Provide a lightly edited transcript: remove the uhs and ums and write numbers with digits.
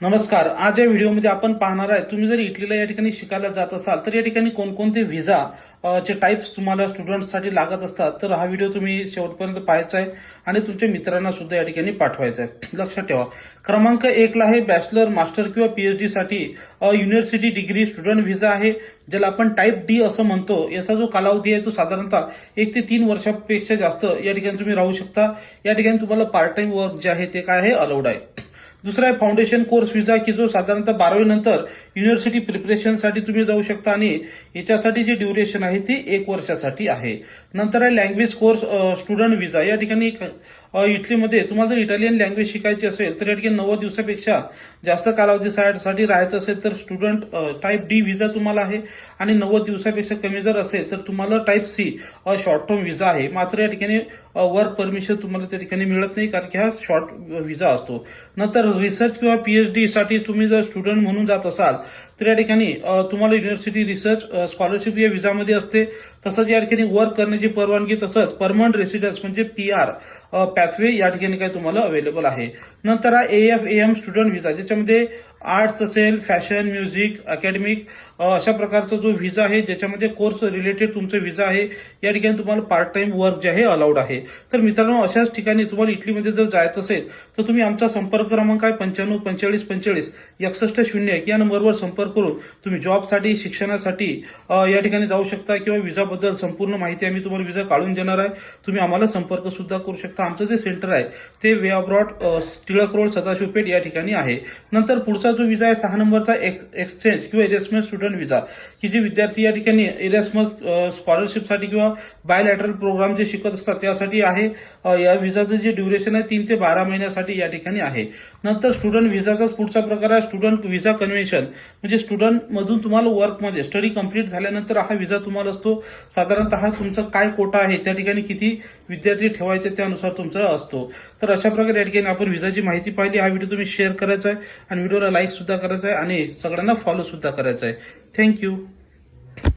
नमस्कार. आज या व्हिडिओमध्ये आपण पाहणार आहे, तुम्ही जर इटलीला या ठिकाणी शिकायला जात असाल तर या ठिकाणी कोणकोणते व्हिसा चे टाइप्स तुम्हाला स्टुडंटसाठी लागत असतात. तर हा व्हिडिओ तुम्ही शेवटपर्यंत पाहायचा आहे आणि तुमच्या मित्रांना सुद्धा या ठिकाणी पाठवायचा आहे. लक्षात ठेवा, क्रमांक 1 ला आहे बॅचलर, मास्टर किंवा पीएचडी साठी युनिव्हर्सिटी डिग्री स्टुडंट व्हिसा आहे, ज्याला आपण टाइप डी असं म्हणतो. याचा जो कालावधी आहे तो साधारणतः 1 ते 3 वर्षापेक्षा जास्त या ठिकाणी तुम्ही राहू शकता. या ठिकाणी तुम्हाला पार्ट टाइम वर्क जे आहे ते काय आहे, अलाउड आहे. दुसरा आहे फाउंडेशन कोर्स व्हिसा, की जो साधारणतः 12वी नंतर युनिव्हर्सिटी प्रिपरेशनसाठी तुम्ही जाऊ शकता आणि याच्यासाठी जी ड्युरेशन आहे ती 1 वर्षासाठी आहे. नंतर आहे लँग्वेज कोर्स स्टुडंट व्हिसा. या ठिकाणी इटलीमध्ये तुम्हाला जर इटालियन लँग्वेज शिकायची असेल तर या ठिकाणी 90 दिवसापेक्षा जास्त कालावधीसाठी राहायचं असेल तर स्टुडंट टाईप डी व्हिसा तुम्हाला आहे आणि 90 दिवसापेक्षा कमी जर असेल तर तुम्हाला type C short term visa आहे. मात्र या ठिकाणी वर्क परमिशन तुम्हाला त्या ठिकाणी मिळत नाही, कारण की हा शॉर्ट व्हिसा असतो. नंतर रिसर्च किंवा पीएचडी साठी तुम्ही जर स्टुडंट म्हणून जात असाल तर या ठिकाणी तुम्हाला युनिव्हर्सिटी रिसर्च स्कॉलरशिप या व्हिसामध्ये असते. तसंच या ठिकाणी वर्क करण्याची परवानगी, तसंच परमनंट रेसिडेन्स म्हणजे पीआर पॅथवे या ठिकाणी काय तुम्हाला अवेलेबल आहे. नंतर हा एएफएम स्टुडंट व्हिसा, ज्याच्यामध्ये आर्ट्स असेल, फॅशन, म्युझिक, अकॅडमिक अशा प्रकारचा जो व्हिसा आहे, ज्याच्यामध्ये कोर्स रिलेटेड तुमचं व्हिसा आहे. या ठिकाणी तुम्हाला पार्ट टाइम वर्क जे आहे अलाउड आहे. तर मित्रांनो, अशाच ठिकाणी तुम्हाला इटलीमध्ये जर जायचं असेल तर तुम्ही आमचा संपर्क क्रमांक आहे 95 45 45 61 या नंबरवर संपर्क करून तुम्ही जॉबसाठी, शिक्षणासाठी या ठिकाणी जाऊ शकता किंवा व्हिसाबद्दल संपूर्ण माहिती आम्ही तुम्हाला व्हिसा काढून देणार आहे. तुम्ही आम्हाला संपर्क सुद्धा करू शकता. आमचं जे सेंटर आहे ते वे अब्रॉड, टिळक रोड, सदाशिवपेठ या ठिकाणी आहे. नंतर पुढचा जो व्हिसा आहे 6 नंबरचा एक्सचेंज किंवा इरेस्मस स्टुडंट व्हिसा, की जे विद्यार्थी या ठिकाणी इरेस्मस स्कॉलरशिपसाठी किंवा बायलॅटरल प्रोग्राम जे शिकत असतात त्यासाठी आहे. या व्हिसाचं जे ड्युरेशन आहे 3 ते 12 महिन्यासाठी या ठिकाणी आहे. नंतर स्टुडंट व्हिसाचा पुढचा प्रकार आहे स्टुडंट व्हिसा कन्व्हेन्शन, म्हणजे स्टुडंट मधून तुम्हाला वर्कमध्ये स्टडी कंप्लीट झाल्यानंतर हा व्हिसा तुम्हाला असतो. साधारणतः तुमचा काय कोटा आहे, त्या ठिकाणी किती विद्यार्थी ठेवायचे त्यानुसार तुमचा असतो. तर अशा प्रकारे या ठिकाणी आपण व्हिसाची माहिती पाहिली. हा व्हिडिओ तुम्ही शेअर करायचा आहे आणि व्हिडिओला लाईक सुद्धा करायचा आहे आणि सगळ्यांना फॉलो सुद्धा करायचा आहे. थँक्यू.